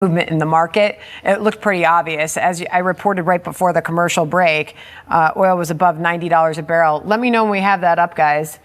movement in the market. It looked pretty obvious. As I reported right before the commercial break, oil was above $90 a barrel. Let me know when we have that up, guys.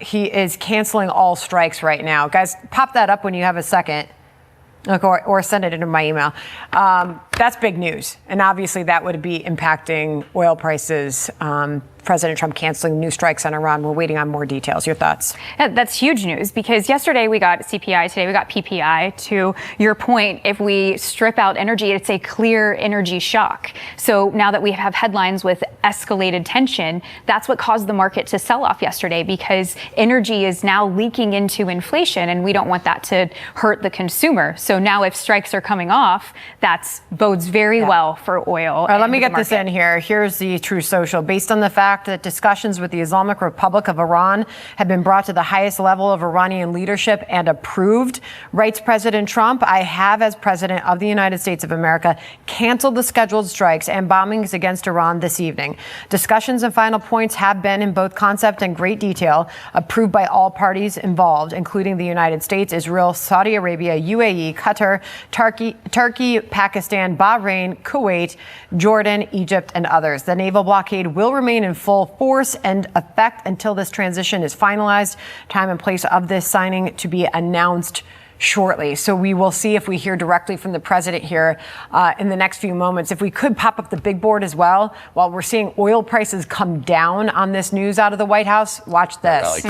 He is canceling all strikes right now. Guys, pop that up when you have a second. Or send it into my email. That's big news. And obviously that would be impacting oil prices. President Trump canceling new strikes on Iran. We're waiting on more details. Your thoughts? Yeah, that's huge news because yesterday we got CPI, today we got PPI. To your point, if we strip out energy, it's a clear energy shock. So now that we have headlines with escalated tension, that's what caused the market to sell off yesterday because energy is now leaking into inflation and we don't want that to hurt the consumer. So now if strikes are coming off, that bodes very well for oil. All right, let me get this in here. Here's the Truth Social. Based on the fact that discussions with the Islamic Republic of Iran have been brought to the highest level of Iranian leadership and approved, writes President Trump, I have, as President of the United States of America, canceled the scheduled strikes and bombings against Iran this evening. Discussions and final points have been, in both concept and great detail, approved by all parties involved, including the United States, Israel, Saudi Arabia, UAE, Qatar, Turkey, Pakistan, Bahrain, Kuwait, Jordan, Egypt, and others. The naval blockade will remain in full force and effect until this transition is finalized. Time and place of this signing to be announced shortly. So we will see if we hear directly from the president here in the next few moments. If we could pop up the big board as well, while we're seeing oil prices come down on this news out of the White House, watch this.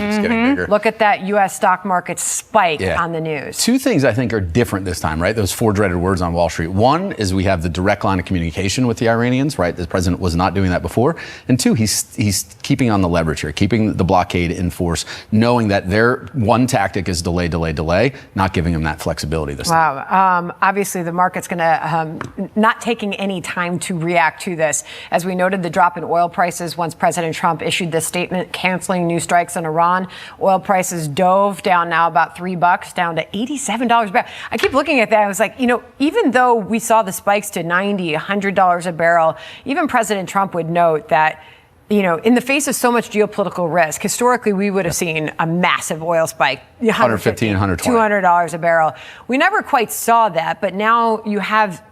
Look at that U.S. stock market spike on the news. Two things I think are different this time, right? Those four dreaded words on Wall Street. One is we have the direct line of communication with the Iranians, right? The president was not doing that before. And two, he's keeping on the leverage here, keeping the blockade in force, knowing that their one tactic is delay, not giving them that flexibility this time. Wow. Obviously, the market's going to not taking any time to react to this. As we noted, the drop in oil prices once President Trump issued this statement canceling new strikes on Iran. Oil prices dove down now about $3, down to $87 a barrel. I keep looking at that. I was like, even though we saw the spikes to $90, $100 a barrel, even President Trump would note that in the face of so much geopolitical risk, historically, we would have seen a massive oil spike, $115, $120, $200 a barrel. We never quite saw that, but now you have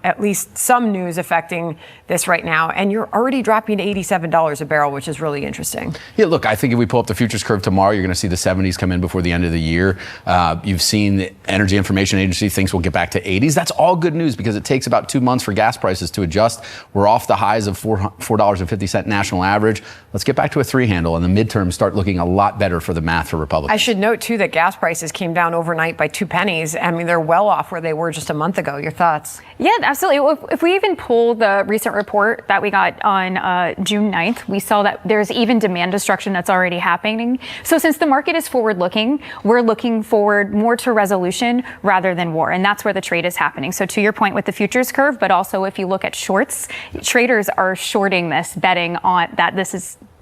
at least some news affecting this right now, and you're already dropping to $87 a barrel, which is really interesting. Yeah, look, I think if we pull up the futures curve tomorrow, you're going to see the 70s come in before the end of the year. You've seen the Energy Information Agency thinks we'll get back to 80s. That's all good news because it takes about 2 months for gas prices to adjust. We're off the highs of $4.50 national average. Let's get back to a 3 handle, and the midterms start looking a lot better for the math for Republicans. I should note, too, that gas prices came down overnight by 2 pennies. I mean, they're well off where they were just a month ago. Your thoughts? Yeah, absolutely. If we even pull the recent report that we got on June 9th, we saw that there's even demand destruction that's already happening. So since the market is forward-looking, we're looking forward more to resolution rather than war. And that's where the trade is happening. So to your point with the futures curve, but also if you look at shorts, traders are shorting this, betting on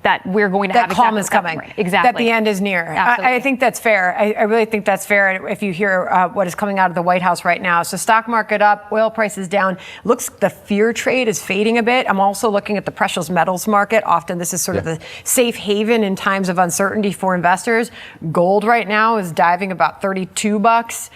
that we're going to have that calm is coming. Exactly. That the end is near. I think that's fair. I really think that's fair. If you hear what is coming out of the White House right now. So stock market up, oil prices down. Looks the fear trade is fading a bit. I'm also looking at the precious metals market. Often this is sort of the safe haven in times of uncertainty for investors. Gold right now is diving about $32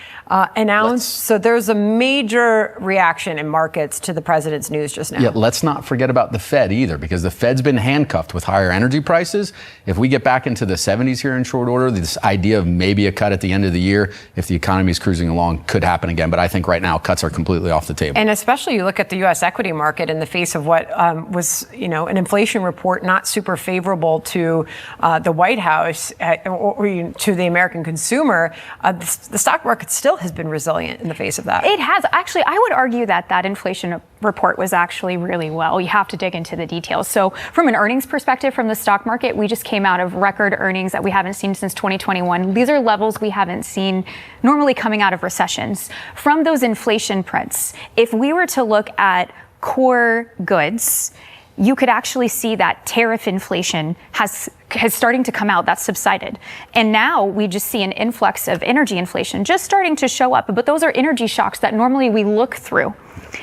an ounce. So there's a major reaction in markets to the president's news just now. Yeah, let's not forget about the Fed either, because the Fed's been handcuffed with higher energy prices. If we get back into the 70s here in short order, this idea of maybe a cut at the end of the year, if the economy is cruising along, could happen again. But I think right now cuts are completely off the table. And especially you look at the U.S. equity market in the face of what was, an inflation report not super favorable to the White House or to the American consumer. The stock market still has been resilient in the face of that. It has. Actually, I would argue that inflation report was actually really well. You have to dig into the details. So from an earnings perspective from the stock market, we just came out of record earnings that we haven't seen since 2021. These are levels we haven't seen normally coming out of recessions. From those inflation prints, if we were to look at core goods, you could actually see that tariff inflation has starting to come out. That's subsided. And now we just see an influx of energy inflation just starting to show up. But those are energy shocks that normally we look through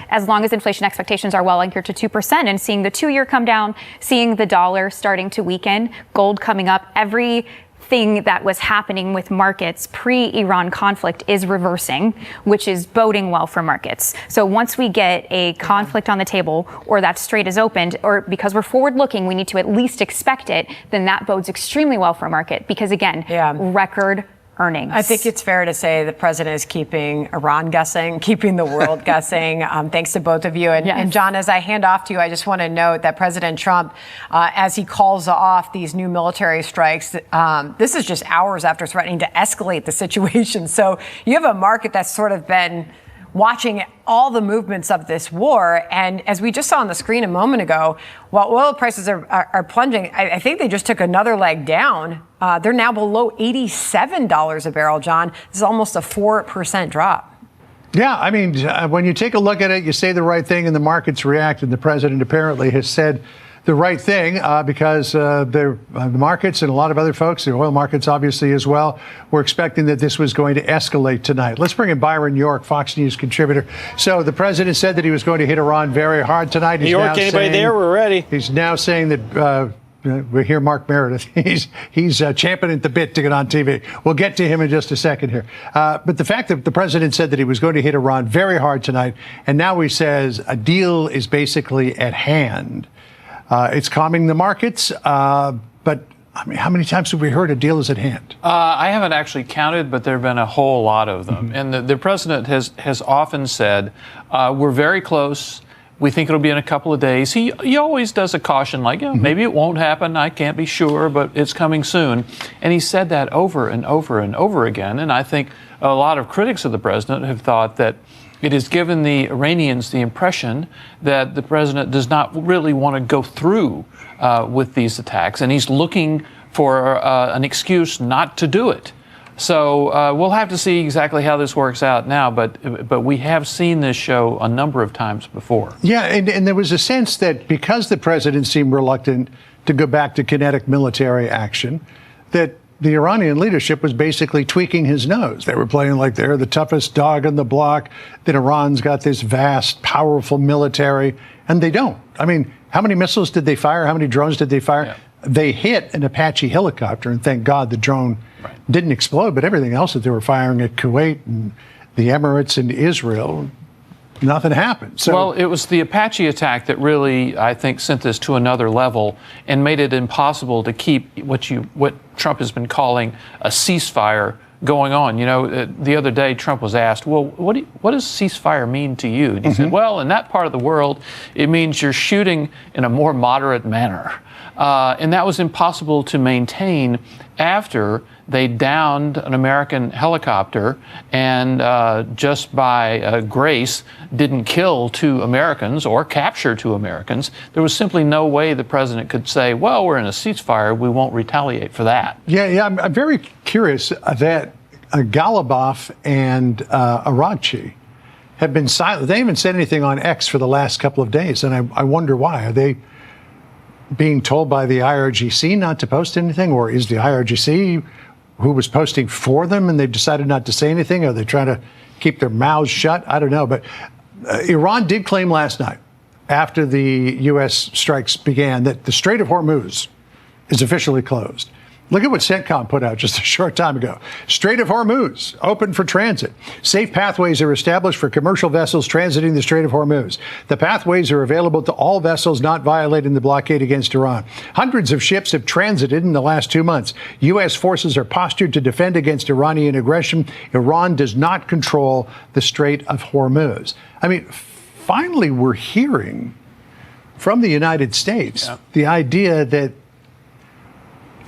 as long as inflation expectations are well anchored to 2%, and seeing the 2-year come down, seeing the dollar starting to weaken, gold coming up, every thing that was happening with markets pre-Iran conflict is reversing, which is boding well for markets. So once we get a conflict on the table, or that strait is opened, or because we're forward looking, we need to at least expect it, then that bodes extremely well for market because, again, record earnings. I think it's fair to say the president is keeping Iran guessing, keeping the world guessing. Thanks to both of you. And John, as I hand off to you, I just want to note that President Trump, as he calls off these new military strikes, this is just hours after threatening to escalate the situation. So you have a market that's sort of been watching all the movements of this war. And as we just saw on the screen a moment ago, while oil prices are plunging, I think they just took another leg down. They're now below $87 a barrel, John. This is almost a 4% drop. Yeah, I mean, when you take a look at it, you say the right thing and the markets react. And the president apparently has said the right thing because the markets and a lot of other folks, the oil markets obviously as well, were expecting that this was going to escalate tonight. Let's bring in Byron York, Fox News contributor. So the president said that he was going to hit Iran very hard tonight. New York, anybody there? We're ready. He's now saying that we hear Mark Meredith. He's champing at the bit to get on TV. We'll get to him in just a second here. But the fact that the president said that he was going to hit Iran very hard tonight, and now he says a deal is basically at hand. It's calming the markets, but I mean, how many times have we heard a deal is at hand? I haven't actually counted, but there have been a whole lot of them. And the president has often said, we're very close. We think it'll be in a couple of days. He always does a caution like, maybe it won't happen. I can't be sure, but it's coming soon. And he said that over and over and over again. And I think a lot of critics of the president have thought that it has given the Iranians the impression that the president does not really want to go through with these attacks, and he's looking for an excuse not to do it. So we'll have to see exactly how this works out now, but we have seen this show a number of times before. Yeah, and there was a sense that because the president seemed reluctant to go back to kinetic military action, that the Iranian leadership was basically tweaking his nose. They were playing like they're the toughest dog on the block, that Iran's got this vast, powerful military, and they don't. I mean, how many missiles did they fire? How many drones did they fire? Yeah. They hit an Apache helicopter, and thank God the drone didn't explode, but everything else that they were firing at Kuwait and the Emirates and Israel, nothing happened. So, well, it was the Apache attack that really, I think, sent this to another level and made it impossible to keep what Trump has been calling a ceasefire going on. You know, the other day Trump was asked, well, what does ceasefire mean to you? And he said, well, in that part of the world, it means you're shooting in a more moderate manner. And that was impossible to maintain after they downed an American helicopter and just by grace didn't kill 2 Americans or capture 2 Americans. There was simply no way the president could say, well, we're in a ceasefire, we won't retaliate for that. Yeah, I'm very curious that Ghalibaf and Araghchi have been silent. They haven't said anything on X for the last couple of days, and I wonder why. Are they being told by the IRGC not to post anything, or is the IRGC who was posting for them and they've decided not to say anything? Are they trying to keep their mouths shut? I don't know. But Iran did claim last night, after the U.S. strikes began, that the Strait of Hormuz is officially closed. Look at what CENTCOM put out just a short time ago. Strait of Hormuz, open for transit. Safe pathways are established for commercial vessels transiting the Strait of Hormuz. The pathways are available to all vessels not violating the blockade against Iran. Hundreds of ships have transited in the last 2 months. U.S. forces are postured to defend against Iranian aggression. Iran does not control the Strait of Hormuz. I mean, finally, we're hearing from the United States the idea that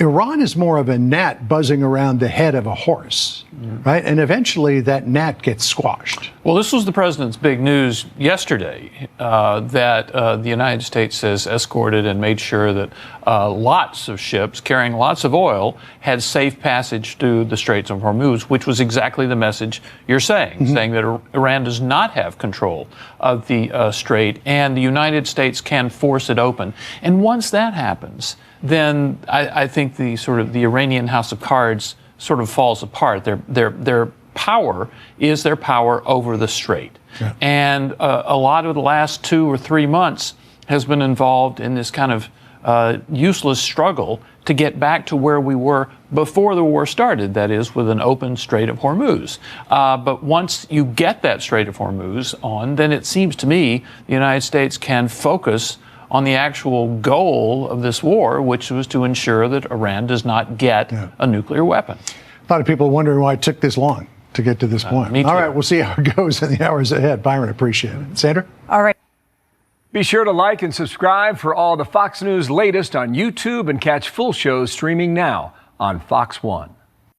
Iran is more of a gnat buzzing around the head of a horse, right? And eventually that gnat gets squashed. Well, this was the president's big news yesterday, that the United States has escorted and made sure that lots of ships carrying lots of oil had safe passage through the Straits of Hormuz, which was exactly the message you're saying, saying that Iran does not have control of the strait and the United States can force it open. And once that happens, then I think the Iranian house of cards sort of falls apart. Their power is their power over the strait. Yeah. And a lot of the last 2 or 3 months has been involved in this kind of useless struggle to get back to where we were before the war started, that is, with an open Strait of Hormuz. But once you get that Strait of Hormuz on, then it seems to me the United States can focus on the actual goal of this war, which was to ensure that Iran does not get a nuclear weapon. A lot of people are wondering why it took this long to get to this point. Me too. All right, we'll see how it goes in the hours ahead. Byron, appreciate it. Sandra? All right. Be sure to like and subscribe for all the Fox News latest on YouTube and catch full shows streaming now on Fox One.